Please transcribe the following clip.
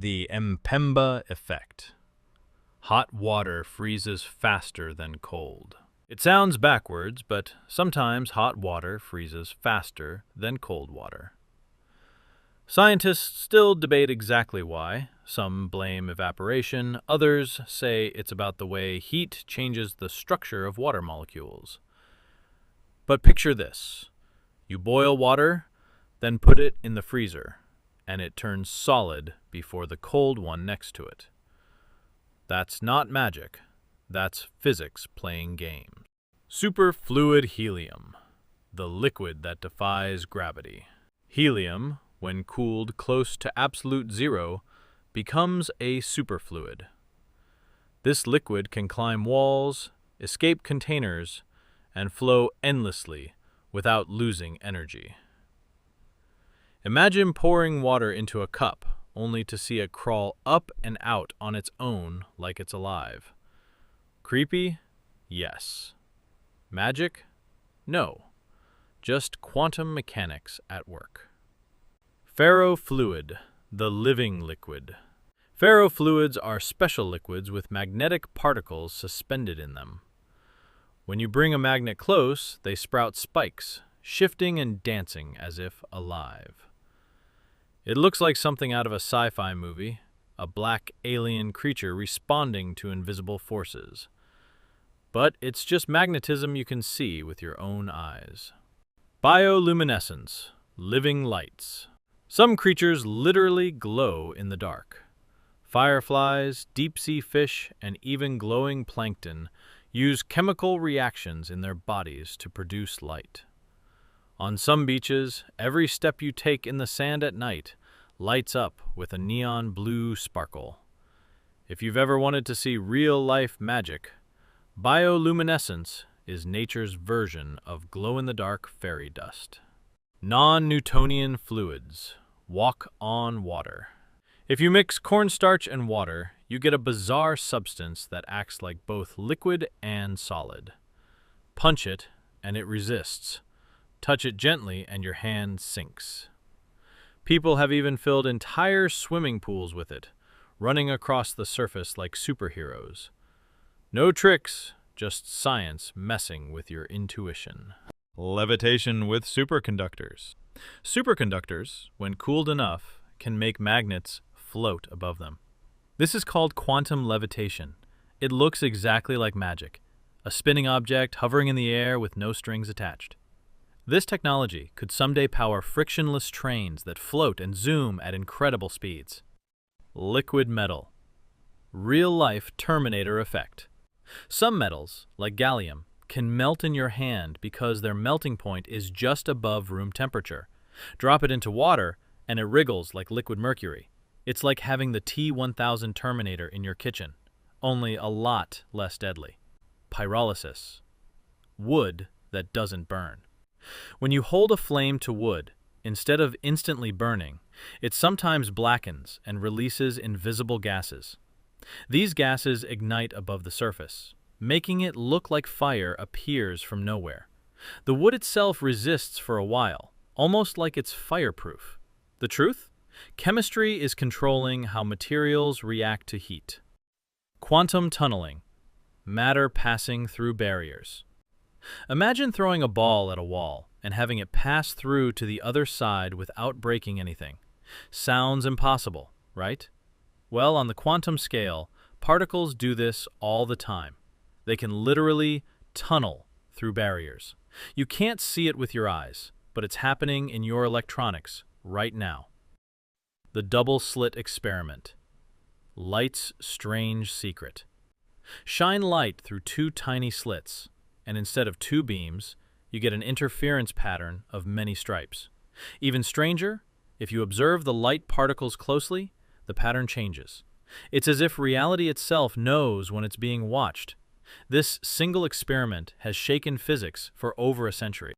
The Mpemba effect. Hot water freezes faster than cold. It sounds backwards, but sometimes hot water freezes faster than cold water. Scientists still debate exactly why. Some blame evaporation, others say it's about the way heat changes the structure of water molecules. But picture this. You boil water, then put it in the freezer, and it turns solid before the cold one next to it. That's not magic. That's physics playing games. Superfluid helium, the liquid that defies gravity. Helium, when cooled close to absolute zero, becomes a superfluid. This liquid can climb walls, escape containers, and flow endlessly without losing energy. Imagine pouring water into a cup only to see it crawl up and out on its own like it's alive. Creepy? Yes. Magic? No. Just quantum mechanics at work. Ferrofluid, the living liquid. Ferrofluids are special liquids with magnetic particles suspended in them. When you bring a magnet close, they sprout spikes, shifting and dancing as if alive. It looks like something out of a sci-fi movie, a black alien creature responding to invisible forces. But it's just magnetism you can see with your own eyes. Bioluminescence, living lights. Some creatures literally glow in the dark. Fireflies, deep-sea fish, and even glowing plankton use chemical reactions in their bodies to produce light. On some beaches, every step you take in the sand at night lights up with a neon blue sparkle. If you've ever wanted to see real-life magic, bioluminescence is nature's version of glow-in-the-dark fairy dust. Non-Newtonian fluids. Walk on water. If you mix cornstarch and water, you get a bizarre substance that acts like both liquid and solid. Punch it, and it resists. Touch it gently, and your hand sinks. People have even filled entire swimming pools with it, running across the surface like superheroes. No tricks, just science messing with your intuition. Levitation with superconductors. Superconductors, when cooled enough, can make magnets float above them. This is called quantum levitation. It looks exactly like magic, a spinning object hovering in the air with no strings attached. This technology could someday power frictionless trains that float and zoom at incredible speeds. Liquid metal. Real-life Terminator effect. Some metals, like gallium, can melt in your hand because their melting point is just above room temperature. Drop it into water, and it wriggles like liquid mercury. It's like having the T-1000 Terminator in your kitchen, only a lot less deadly. Pyrolysis. Wood that doesn't burn. When you hold a flame to wood, instead of instantly burning, it sometimes blackens and releases invisible gases. These gases ignite above the surface, making it look like fire appears from nowhere. The wood itself resists for a while, almost like it's fireproof. The truth? Chemistry is controlling how materials react to heat. Quantum tunneling. Matter passing through barriers. Imagine throwing a ball at a wall and having it pass through to the other side without breaking anything. Sounds impossible, right? Well, on the quantum scale, particles do this all the time. They can literally tunnel through barriers. You can't see it with your eyes, but it's happening in your electronics right now. The double-slit experiment. Light's strange secret. Shine light through two tiny slits, and instead of two beams, you get an interference pattern of many stripes. Even stranger, if you observe the light particles closely, the pattern changes. It's as if reality itself knows when it's being watched. This single experiment has shaken physics for over a century.